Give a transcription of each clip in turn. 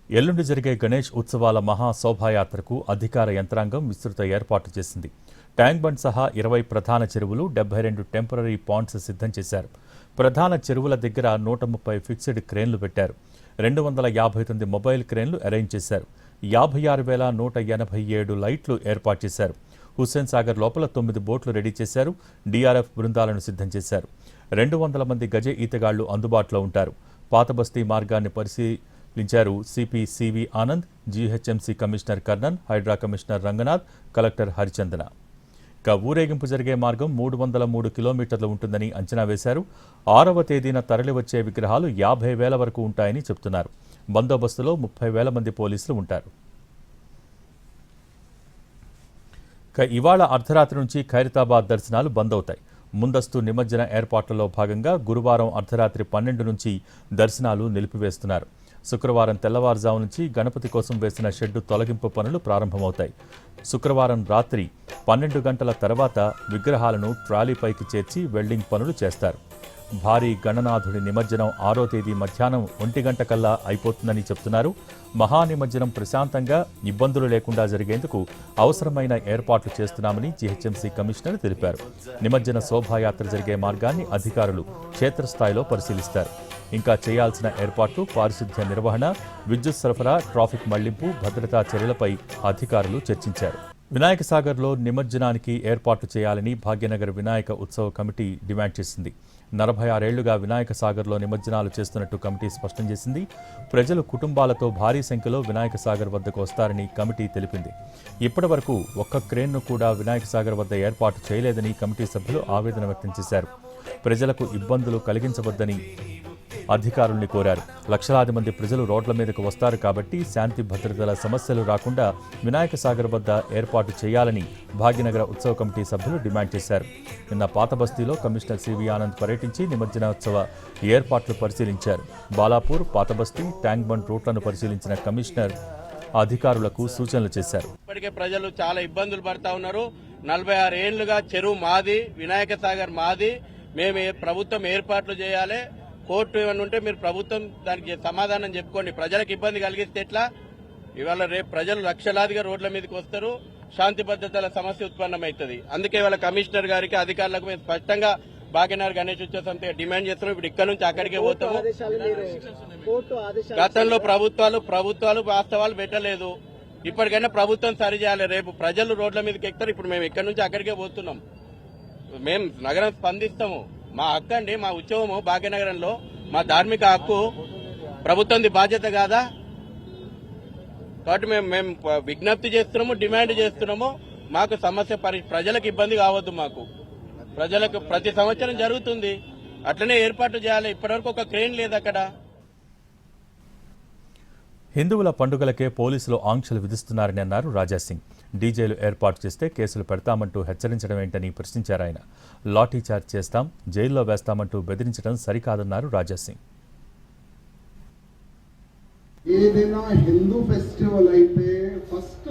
ఎల్లుండి జరిగే గణేష్ ఉత్సవాల మహా శోభాయాత్రకు అధికార యంత్రాంగం విస్తృత ఏర్పాట్లు చేసింది. ట్యాంక్ బండ్ సహా 20 ప్రధాన చెరువులు, 72 టెంపరరీ పాండ్స్ సిద్ధం చేశారు. ప్రధాన చెరువుల దగ్గర 130 ఫిక్స్డ్ క్రేన్లు పెట్టారు. 259 మొబైల్ క్రేన్లు అరేంజ్ చేశారు. 56,187 లైట్లు ఏర్పాటు చేశారు. హుస్సేన్ సాగర్ లోపల 9 బోట్లు రెడీ చేశారు. డీఆర్ఎఫ్ బృందాలను సిద్ధం చేశారు. 200 మంది గజ ఈతగాళ్లు అందుబాటులో ఉంటారు. పాతబస్తీ మార్గాన్ని పరిశీలించారు CP CV Anand, GHMC commissioner Karnan, Hydraa commissioner Ranganath, collector Harichandana. ఇక ఊరేగింపు జరిగే మార్గం 303 కిలోమీటర్లు ఉంటుందని అంచనా వేశారు. 6వ తేదీన తరలివచ్చే విగ్రహాలు 50,000 వరకు ఉంటాయని చెబుతున్నారు. బందోబస్తులో 30,000 మంది పోలీసులు ఉంటారు. ఇవాళ అర్ధరాత్రి నుంచి ఖైరతాబాద్ దర్శనాలు బంద్ అవుతాయి. ముందస్తు నిమజ్జన ఏర్పాట్లలో భాగంగా గురువారం అర్ధరాత్రి 12 నుంచి దర్శనాలు నిలిపివేస్తున్నారు. శుక్రవారం తెల్లవారుజాము నుంచి గణపతి కోసం వేసిన షెడ్డు తొలగింపు పనులు ప్రారంభమవుతాయి. శుక్రవారం రాత్రి 12 గంటల తర్వాత విగ్రహాలను ట్రాలీపైకి చేర్చి వెల్డింగ్ పనులు చేస్తారు. భారీ గణనాథుడి నిమజ్జనం 6వ తేదీ మధ్యాహ్నం 1 గంట కల్లా అయిపోతుందని చెబుతున్నారు. మహానిమజ్జనం ప్రశాంతంగా ఇబ్బందులు లేకుండా జరిగేందుకు అవసరమైన ఏర్పాట్లు చేస్తున్నామని జీహెచ్ఎంసీ కమిషనర్ తెలిపారు. నిమజ్జన శోభాయాత్ర జరిగే మార్గాన్ని అధికారులు క్షేత్రస్థాయిలో పరిశీలిస్తారు. ఇంకా చేయాల్సిన ఏర్పాట్లు, పారిశుద్ధ్య నిర్వహణ, విద్యుత్ సరఫరా, ట్రాఫిక్ మళ్లింపు, భద్రతా చర్యలపై అధికారులు చర్చించారు. వినాయక సాగర్లో నిమజ్జనానికి ఏర్పాట్లు చేయాలని భాగ్యనగర్ వినాయక ఉత్సవ కమిటీ డిమాండ్ చేసింది. 46 ఏళ్లుగా వినాయక సాగర్లో నిమజ్జనాలు చేస్తున్నట్టు కమిటీ స్పష్టం చేసింది. ప్రజలు కుటుంబాలతో భారీ సంఖ్యలో వినాయక సాగర్ వద్దకు వస్తారని కమిటీ తెలిపింది. ఇప్పటి వరకు ఒక్క క్రేన్ను కూడా వినాయక సాగర్ వద్ద ఏర్పాటు చేయలేదని కమిటీ సభ్యులు ఆవేదన వ్యక్తం చేశారు. ప్రజలకు ఇబ్బందులు కలిగించవద్దని అధికారుల్ని కోరారు. లక్షలాది మంది ప్రజలు రోడ్ల మీదకు వస్తారు కాబట్టి శాంతి భద్రతల సమస్యలు రాకుండా వినాయక సాగర్ వద్ద ఏర్పాటు చేయాలని భాగ్యనగర ఉత్సవ కమిటీ సభ్యులు డిమాండ్ చేశారు. నిన్న పాతబస్తీలో కమిషనర్ సివి ఆనంద్ పర్యటించి నిమజ్జనోత్సవ ఏర్పాట్లు పరిశీలించారు. బాలాపూర్, పాతబస్తీ, ట్యాంక్ బండ్ రూట్లను పరిశీలించిన కమిషనర్ అధికారులకు సూచనలు చేశారు. ఇప్పటికే ప్రజలు చాలా ఇబ్బందులు పడతా ఉన్నారు. 46 ఏళ్లుగా చెరువు మాది, వినాయక సాగర్ మాది, మేము ప్రభుత్వం ఏర్పాట్లు చేయాలి. కోర్టు ఏమన్నా ఉంటే మీరు ప్రభుత్వం దానికి సమాధానం చెప్పుకోండి. ప్రజలకు ఇబ్బంది కలిగిస్తే ఎట్లా? ఇవాళ రేపు ప్రజలు లక్షలాదిగా రోడ్ల మీదకి వస్తారు, శాంతి భద్రతల సమస్య ఉత్పన్నమవుతుంది. అందుకే ఇవాళ కమిషనర్ గారికి, అధికారులకు మేము స్పష్టంగా భాగ్యనగర్ గణేష్ ఉత్సవ సమితి డిమాండ్ చేస్తున్నాం. ఇప్పుడు ఇక్కడ నుంచి అక్కడికే పోతాము. గతంలో ప్రభుత్వాలు వాస్తవాలు పెట్టలేదు. ఇప్పటికైనా ప్రభుత్వం సరి చేయాలి. రేపు ప్రజలు రోడ్ల మీదకి ఎక్కుతారు. ఇప్పుడు మేము ఇక్కడ నుంచి అక్కడికే పోతున్నాం. మేము నగరం స్పందిస్తాము. మా హక్కు అండి, మా ఉత్సవము భాగ్యనగరంలో మా ధార్మిక హక్కు. ప్రభుత్వంది బాధ్యత కాదా? కాబట్టి మేము విజ్ఞప్తి చేస్తున్నాము, డిమాండ్ చేస్తున్నాము. మాకు సమస్య ప్రజలకు ఇబ్బంది కావద్దు. మాకు ప్రజలకు ప్రతి సంవత్సరం జరుగుతుంది, అట్లనే ఏర్పాటు చేయాలి. ఇప్పటివరకు ఒక క్రేన్ లేదు అక్కడ. హిందువుల పండుగలకే పోలీసులు ఆంక్షలు విధిస్తున్నారని అన్నారు రాజాసింగ్. డీజేలు ఏర్పాటు చేస్తే కేసులు పెడతామంటూ హెచ్చరించడం ఏంటని ప్రశ్నించారు ఆయన. లాఠీచార్జ్ చేస్తాం, జైల్లో వేస్తామంటూ బెదిరించడం సరికాదన్నారు రాజాసింగ్. ఏదైనా హిందూ ఫెస్టివల్ అయితే ఫస్ట్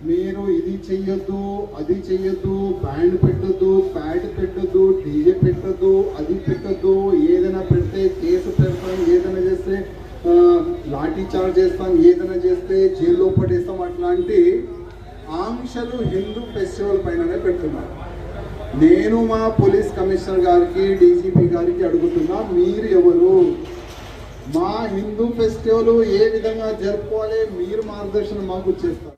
మీరు ఇది చెయ్యొద్దు, అది చెయ్యొద్దు, బ్యాండ్ పెట్టొద్దు, ప్యాడ్ పెట్టొద్దు, డీజే పెట్టొద్దు, అది పెట్టొద్దు, ఏదైనా పెడితే కేసు పెడతాం, ఏదైనా చేస్తే లాఠీ చార్జ్ చేస్తాం, ఏదైనా చేస్తే జైల్లో పడేస్తాం, అట్లాంటి ఆంక్షలు హిందూ ఫెస్టివల్ పైననే పెడుతున్నారు. నేను మా పోలీస్ కమిషనర్ గారికి, డీజీపీ గారికి అడుగుతున్నా, మీరు ఎవరు? మా హిందూ ఫెస్టివల్ ఏ విధంగా జరుపుకోవాలి మీరు మార్గదర్శనం మాకు చేస్తారు.